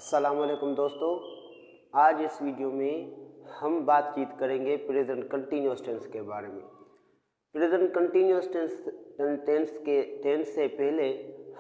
अस्सलामुअलैकुम दोस्तों, आज इस वीडियो में हम बातचीत करेंगे प्रेजेंट कंटिन्यूअस टेंस के बारे में। प्रेजेंट कंटिन्यूअस टेंस से पहले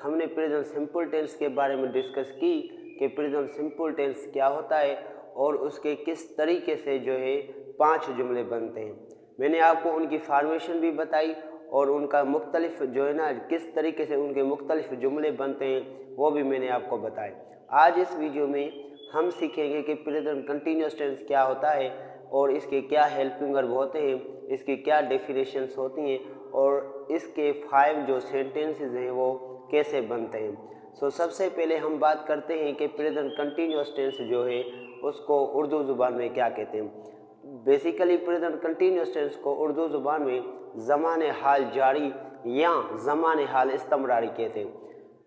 हमने प्रेजेंट सिंपल टेंस के बारे में डिस्कस की कि प्रेजेंट सिंपल टेंस क्या होता है और उसके किस तरीके से जो है 5 जुमले बनते हैं। मैंने आपको उनकी फॉर्मेशन भी बताई और उनका मुख्तलिफ जो है ना किस तरीके से उनके मुख्तलिफ जुमले बनते हैं वो भी मैंने आपको बताए। आज इस वीडियो में हम सीखेंगे कि प्रेजेंट कंटिन्यूअस टेंस क्या होता है और इसके क्या हेल्पिंग वर्ब होते हैं, इसकी क्या डेफिनेशंस होती हैं और इसके 5 जो सेंटेंसेस हैं वो कैसे बनते हैं। सबसे पहले हम बात करते हैं कि प्रेजेंट कंटिन्यूअस टेंस जो है उसको उर्दू ज़ुबान में क्या कहते हैं। बेसिकली प्रेजेंट कंटिन्यूअस टेंस को उर्दू ज़ुबान में ज़माने हाल जारी या ज़माने हाल इस्तमरारी कहते हैं।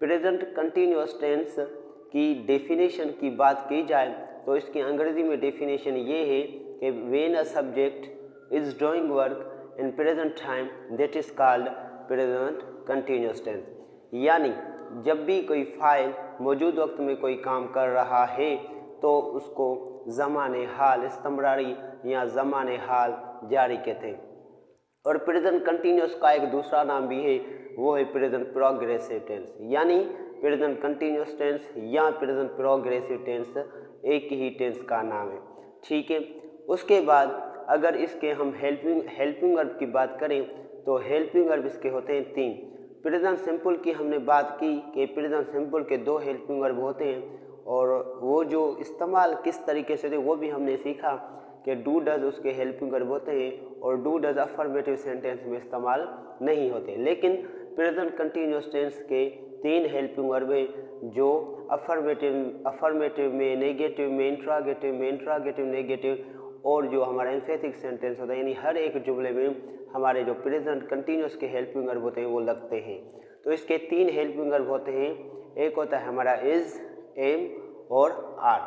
प्रेजेंट कंटिन्यूअस टेंस की डेफिनेशन की बात की जाए तो इसकी अंग्रेजी में डेफिनेशन ये है कि when a subject is doing work in present time that is called present continuous tense. यानी जब भी कोई फाइल मौजूद वक्त में कोई काम कर रहा है तो उसको ज़माने हाल इस्तमरारी या ज़माने हाल जारी कहते हैं। और प्रेजेंट कंटिन्यूअस का एक दूसरा नाम भी है, वो है प्रेजेंट प्रोग्रेसिव टेंस। यानी प्रेजेंट कंटिन्यूअस टेंस या प्रेजेंट प्रोग्रेसिव टेंस एक ही टेंस का नाम है, ठीक है। उसके बाद अगर इसके हम हेल्पिंग वर्ब की बात करें तो हेल्पिंग वर्ब इसके होते हैं 3। प्रेजेंट सिंपल की हमने बात की कि प्रेजेंट सिंपल के 2 हेल्पिंग वर्ब होते हैं और वो जो इस्तेमाल किस तरीके से थे वो भी हमने सीखा कि डू डज उसके हेल्पिंग वर्ब होते हैं और डू डज अफर्मेटिव सेंटेंस में इस्तेमाल नहीं होते। लेकिन प्रेजेंट कंटिन्यूअस टेंस के 3 हेल्पिंग वर्ब हैं जो अफर्मेटिव में, नेगेटिव में, इंट्रागेटिव नेगेटिव और जो हमारा एम्फेटिक सेंटेंस होता है, यानी हर एक जुमले में हमारे जो प्रेजेंट कंटिन्यूअस के हेल्पिंग वर्ब होते हैं वो लगते हैं। तो इसके 3 हेल्पिंग वर्ब होते हैं। एक होता है हमारा इज, एम और आर।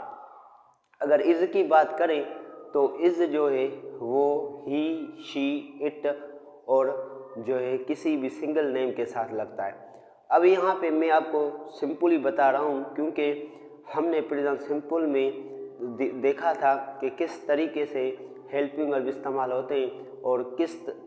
अगर इज की बात करें तो इज जो है वो ही, शी, इट और जो है किसी भी सिंगल नेम के साथ लगता है। अब यहाँ पे मैं आपको सिंपली बता रहा हूँ क्योंकि हमने प्रेजेंट सिंपल में देखा था कि किस तरीके से हेल्पिंग वर्ब इस्तेमाल होते हैं और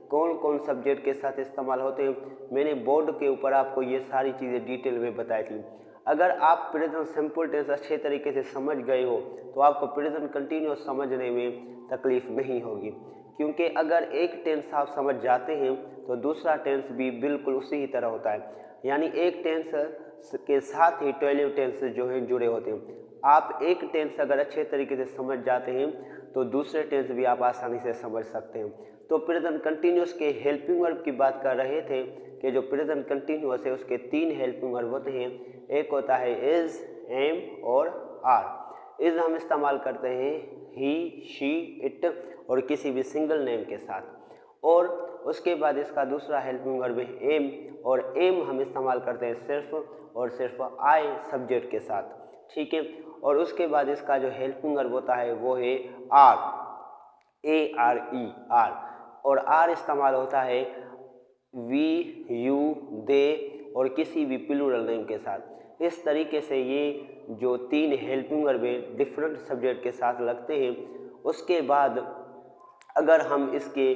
कौन कौन सब्जेक्ट के साथ इस्तेमाल होते हैं। मैंने बोर्ड के ऊपर आपको ये सारी चीज़ें डिटेल में बताई थी। अगर आप प्रेजेंट सिंपल टेंस अच्छे तरीके से समझ गए हो तो आपको प्रेजेंट कंटिन्यूअस समझने में तकलीफ नहीं होगी, क्योंकि अगर एक टेंस आप समझ जाते हैं तो दूसरा टेंस भी बिल्कुल उसी ही तरह होता है। यानी एक टेंस के साथ ही 12 टेंस जो हैं जुड़े होते हैं। आप एक टेंस अगर अच्छे तरीके से समझ जाते हैं तो दूसरे टेंस भी आप आसानी से समझ सकते हैं। तो प्रेजेंट कंटिन्यूअस के हेल्पिंग वर्ब की बात कर रहे थे कि जो प्रेजेंट कंटिन्यूअस है उसके 3 हेल्पिंग वर्ब होते हैं। एक होता है इज, एम और आर। इज हम इस्तेमाल करते हैं ही, शी, इट और किसी भी सिंगल नेम के साथ। और उसके बाद इसका दूसरा हेल्पिंग वर्ब है एम, और एम हम इस्तेमाल करते हैं सिर्फ और सिर्फ आई सब्जेक्ट के साथ, ठीक है। और उसके बाद इसका जो हेल्पिंग वर्ब होता है वो है are, A R E, are. और आर इस्तेमाल होता है वी, यू, दे और किसी भी प्लूरल नेम के साथ। इस तरीके से ये जो 3 हेल्पिंग वर्ब डिफरेंट सब्जेक्ट के साथ लगते हैं। उसके बाद अगर हम इसके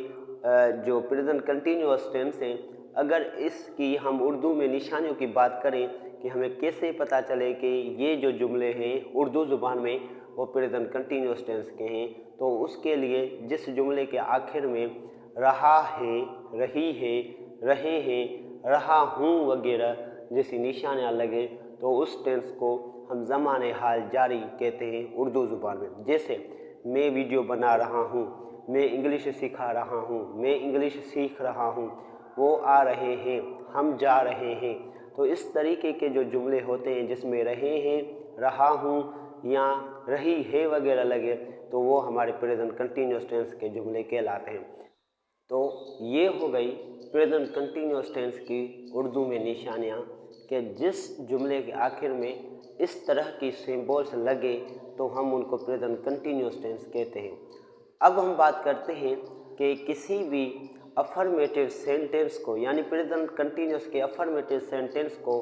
जो प्रेजेंट कंटिन्यूअस टेंस हैं, अगर इसकी हम उर्दू में निशानियों की बात करें कि हमें कैसे पता चले कि ये जो जुमले हैं उर्दू ज़ुबान में वो प्रेजेंट कंटिन्यूअस टेंस के हैं, तो उसके लिए जिस जुमले के आखिर में रहा है, रही है, रहे हैं, रहा हूँ वगैरह जैसी निशानियाँ लगे तो उस टेंस को हम ज़माने हाल जारी कहते हैं उर्दू ज़ुबान में। जैसे मैं वीडियो बना रहा हूँ, मैं इंग्लिश सिखा रहा हूँ, मैं इंग्लिश सीख रहा हूँ, वो आ रहे हैं, हम जा रहे हैं। तो इस तरीके के जो जुमले होते हैं जिसमें रहे हैं, रहा हूँ या रही है वगैरह लगे तो वो हमारे प्रेजेंट कंटिन्यूअस टेंस के जुमले कहलाते हैं। तो ये हो गई प्रेजेंट कंटिन्यूअस टेंस की उर्दू में निशानियाँ कि जिस जुमले के आखिर में इस तरह की सिंबल्स लगे तो हम उनको प्रेजेंट कंटिन्यूअस टेंस कहते हैं। अब हम बात करते हैं कि किसी भी अफर्मेटिव सेंटेंस को, यानी प्रेजेंट कंटिन्यूअस के अफर्मेटिव सेंटेंस को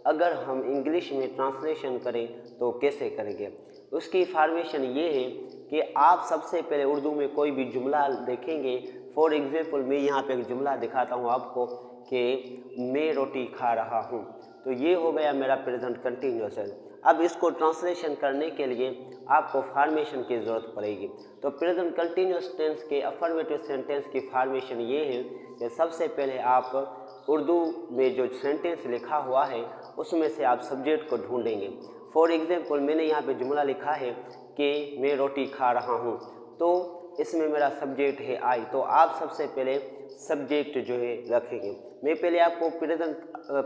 अगर हम इंग्लिश में ट्रांसलेशन करें तो कैसे करेंगे। उसकी फॉर्मेशन ये है कि आप सबसे पहले उर्दू में कोई भी जुमला देखेंगे। फॉर एग्जाम्पल मैं यहाँ पे एक जुमला दिखाता हूँ आपको कि मैं रोटी खा रहा हूँ, तो ये हो गया मेरा प्रेजेंट कंटिन्यूअस टेंस। अब इसको ट्रांसलेशन करने के लिए आपको फॉर्मेशन की ज़रूरत पड़ेगी। तो प्रेजेंट कंटिन्यूअस टेंस के अफर्मेटिव सेंटेंस की फॉर्मेशन ये है कि सबसे पहले आप उर्दू में जो सेंटेंस लिखा हुआ है उसमें से आप सब्जेक्ट को ढूंढेंगे। फॉर एग्जाम्पल मैंने यहाँ पे जुमला लिखा है कि मैं रोटी खा रहा हूँ, तो इसमें मेरा सब्जेक्ट है आई, तो आप सबसे पहले सब्जेक्ट जो है रखेंगे। मैं पहले आपको प्रेजेंट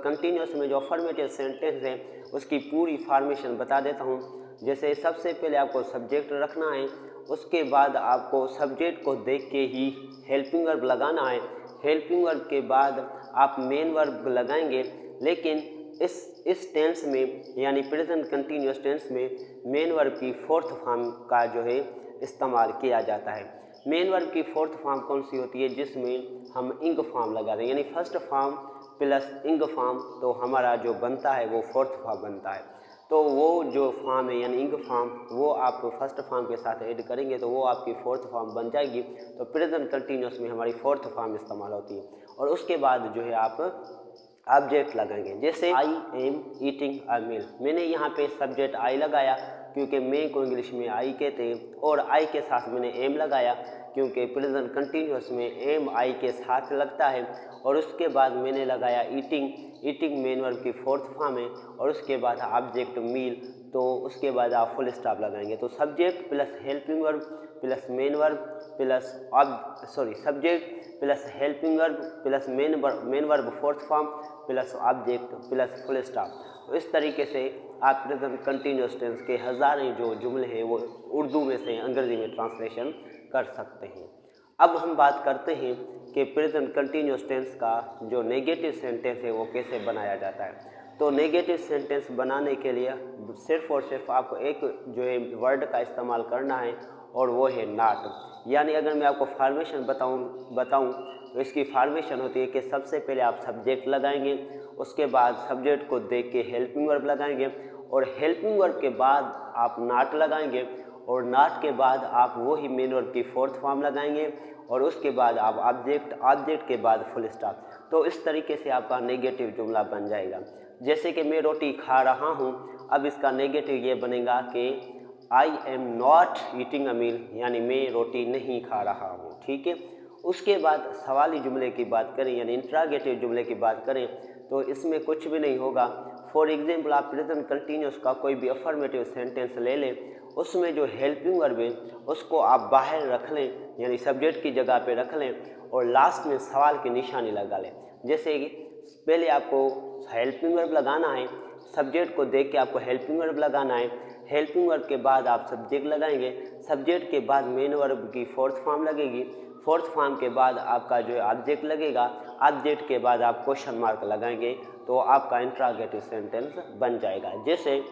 कंटिन्यूअस में जो अफर्मेटिव सेंटेंस है उसकी पूरी फॉर्मेशन बता देता हूँ। जैसे सबसे पहले आपको सब्जेक्ट रखना है, उसके बाद आपको सब्जेक्ट को देख के ही हेल्पिंग वर्ब लगाना है। हेल्पिंग वर्ब के बाद आप मेन वर्ब लगाएंगे, लेकिन इस टेंस में यानी प्रेजेंट कंटिन्यूअस टेंस में मेन वर्ब की फोर्थ फॉर्म का जो है इस्तेमाल किया जाता है। मेन वर्ब की फोर्थ फॉर्म कौन सी होती है, जिसमें हम इंग फॉर्म लगा दें, यानी फर्स्ट फॉर्म प्लस इंग फॉर्म, तो हमारा जो बनता है वो फोर्थ फॉर्म बनता है। तो वो जो फॉर्म है यानी इंग फॉर्म, वो आप फर्स्ट फॉर्म के साथ ऐड करेंगे तो वो आपकी फोर्थ फॉर्म बन जाएगी। तो प्रेजेंट कंटिन्यूअस में हमारी फोर्थ फॉर्म इस्तेमाल होती है। और उसके बाद जो है आप ऑब्जेक्ट लगाएंगे। जैसे आई एम ईटिंग अ मील, मैंने यहाँ पे सब्जेक्ट आई लगाया क्योंकि मैं को इंग्लिश में आई कहते हैं, और आई के साथ मैंने एम लगाया क्योंकि प्रेजेंट कंटिन्यूअस में एम आई के साथ लगता है। और उसके बाद मैंने लगाया ईटिंग, ईटिंग मेन वर्ब की फोर्थ फॉर्म है, और उसके बाद ऑब्जेक्ट मील, तो उसके बाद आप फुल स्टॉप लगाएंगे। तो subject plus helping verb plus main verb plus subject plus helping verb plus main verb fourth form plus object plus full stop. तो इस तरीके से आप प्रेजेंट कंटिन्यूअस टेंस के हज़ारों जो जुमले हैं वो उर्दू में से अंग्रेजी में ट्रांसलेशन कर सकते हैं। अब हम बात करते हैं कि प्रेजेंट कंटिन्यूअस टेंस का जो नेगेटिव सेंटेंस है वो कैसे बनाया जाता है। तो नेगेटिव सेंटेंस बनाने के लिए सिर्फ और सिर्फ आपको एक जो है वर्ड का इस्तेमाल करना है, और वो है नॉट। यानी अगर मैं आपको फॉर्मेशन बताऊं तो इसकी फॉर्मेशन होती है कि सबसे पहले आप सब्जेक्ट लगाएंगे, उसके बाद सब्जेक्ट को देख के हेल्पिंग वर्ब लगाएंगे, और हेल्पिंग वर्ब के बाद आप नॉट लगाएंगे, और नॉट के बाद आप वही मेन वर्ब की फोर्थ फॉर्म लगाएंगे, और उसके बाद आप ऑब्जेक्ट के बाद फुल स्टॉप। तो इस तरीके से आपका नेगेटिव जुमला बन जाएगा। जैसे कि मैं रोटी खा रहा हूँ, अब इसका नेगेटिव ये बनेगा कि I am not eating a meal, यानी मैं रोटी नहीं खा रहा हूँ। ठीक है। उसके बाद सवाली जुमले की बात करें यानी इंट्रागेटिव जुमले की बात करें तो इसमें कुछ भी नहीं होगा। फॉर एग्जाम्पल आप प्रेजेंट कंटिन्यूअस का कोई भी अफर्मेटिव सेंटेंस ले लें, उसमें जो हेल्पिंग वर्ब है उसको आप बाहर रख लें, यानी सब्जेक्ट की जगह पे रख लें, और लास्ट में सवाल की निशानी लगा लें। जैसे कि पहले आपको हेल्पिंग वर्ब लगाना है, सब्जेक्ट को देख के आपको हेल्पिंग वर्ब लगाना है, हेल्पिंग वर्ब के बाद आप सब्जेक्ट लगाएंगे, सब्जेक्ट के बाद मेन वर्ब की फोर्थ फॉर्म लगेगी, फोर्थ फॉर्म के बाद आपका जो है ऑब्जेक्ट लगेगा, ऑब्जेक्ट के बाद आप क्वेश्चन मार्क लगाएंगे, तो आपका इंट्रागेटिव सेंटेंस बन जाएगा। जैसे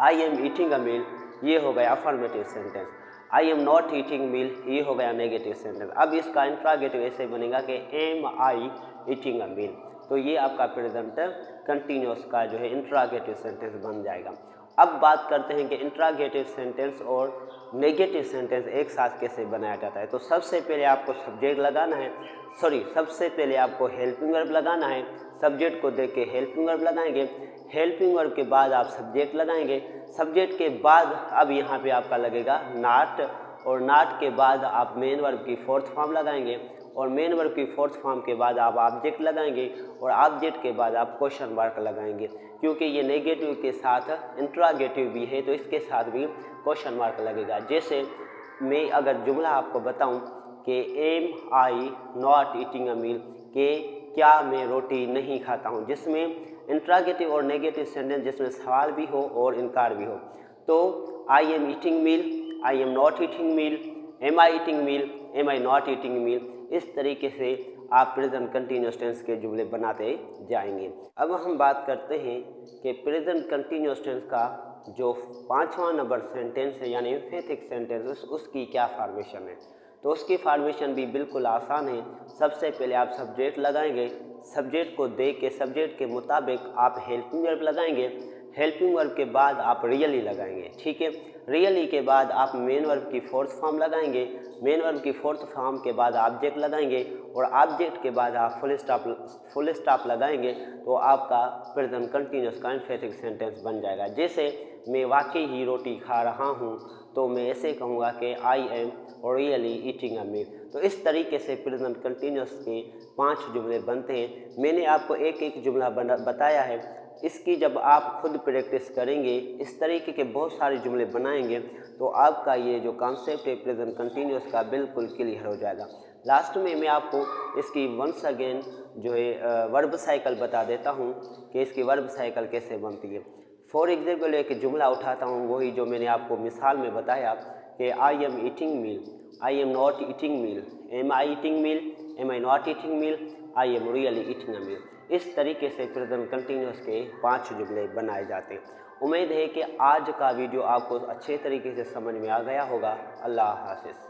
आई एम ईटिंग अ मील, ये हो गया affirmative sentence. I am not eating meal, ये हो गया नेगेटिव सेंटेंस। अब इसका इंट्रागेटिव ऐसे बनेगा कि am I eating a meal, तो ये आपका प्रेजेंट कंटिन्यूअस का जो है इंट्रागेटिव सेंटेंस बन जाएगा। अब बात करते हैं कि इंट्रागेटिव सेंटेंस और नेगेटिव सेंटेंस एक साथ कैसे बनाया जाता है। तो सबसे पहले आपको सब्जेक्ट लगाना है, सबसे पहले आपको हेल्पिंग वर्ब लगाना है, सब्जेक्ट को देख के हेल्पिंग वर्ब लगाएंगे, हेल्पिंग वर्ब के बाद आप सब्जेक्ट लगाएंगे, सब्जेक्ट के बाद अब यहाँ पे आपका लगेगा नॉट, और नॉट के बाद आप मेन वर्ब की फोर्थ फॉर्म लगाएंगे, और मेन वर्ब की फोर्थ फॉर्म के बाद आप ऑब्जेक्ट लगाएंगे, और ऑब्जेक्ट के बाद आप क्वेश्चन मार्क लगाएंगे। क्योंकि ये नेगेटिव के साथ इंट्रागेटिव भी है तो इसके साथ भी क्वेश्चन मार्क लगेगा। जैसे मैं अगर जुमला आपको बताऊं कि am I not eating a meal, के क्या मैं रोटी नहीं खाता हूं, जिसमें इंट्रागेटिव और नेगेटिव सेंटेंस जिसमें सवाल भी हो और इनकार भी हो। तो I am eating meal, I am not eating meal, am I eating meal, am I not eating meal, इस तरीके से आप प्रेजेंट कंटिन्यूअस टेंस के जुमले बनाते जाएंगे। अब हम बात करते हैं कि प्रेजेंट कंटिन्यूअस टेंस का जो 5वां नंबर सेंटेंस है यानी एम्फेटिक सेंटेंस, उसकी क्या फॉर्मेशन है। तो उसकी फॉर्मेशन भी बिल्कुल आसान है। सबसे पहले आप सब्जेक्ट लगाएंगे, सब्जेक्ट को देख के सब्जेक्ट के मुताबिक आप हेल्पिंग वर्ब लगाएंगे। हेल्पिंग वर्ब के बाद आप रियली लगाएंगे, ठीक है। रियली के बाद आप मेन वर्ब की फोर्थ फॉर्म लगाएंगे। मेन वर्ब की फोर्थ फॉर्म के बाद ऑब्जेक्ट लगाएंगे और ऑब्जेक्ट के बाद आप फुल स्टॉप लगाएंगे तो आपका प्रेजेंट कंटिन्यूअस का एम्फेटिक सेंटेंस बन जाएगा। जैसे मैं वाकई ही रोटी खा रहा हूँ तो मैं ऐसे कहूँगा कि I am really eating a meal. तो इस तरीके से प्रेजेंट कंटिन्यूअस के 5 जुमले बनते हैं। मैंने आपको एक एक जुमला बताया है। इसकी जब आप खुद प्रैक्टिस करेंगे, इस तरीके के बहुत सारे जुमले बनाएंगे तो आपका ये जो कॉन्सेप्ट है प्रेजेंट कंटिन्यूअस का बिल्कुल क्लियर हो जाएगा। लास्ट में मैं आपको इसकी वंस अगेन जो है वर्ब साइकिल बता देता हूँ कि इसकी वर्ब साइकिल कैसे बनती है। फॉर एग्जाम्पल एक जुमला उठाता हूँ, वही जो मैंने आपको मिसाल में बताया कि I am eating meal, I am not eating meal, am I eating meal, am I not eating meal, I am really eating a meal. इस तरीके से प्रेजेंट कंटिन्यूअस के 5 जुमले बनाए जाते हैं। उम्मीद है कि आज का वीडियो आपको अच्छे तरीके से समझ में आ गया होगा। अल्लाह हाफिज़।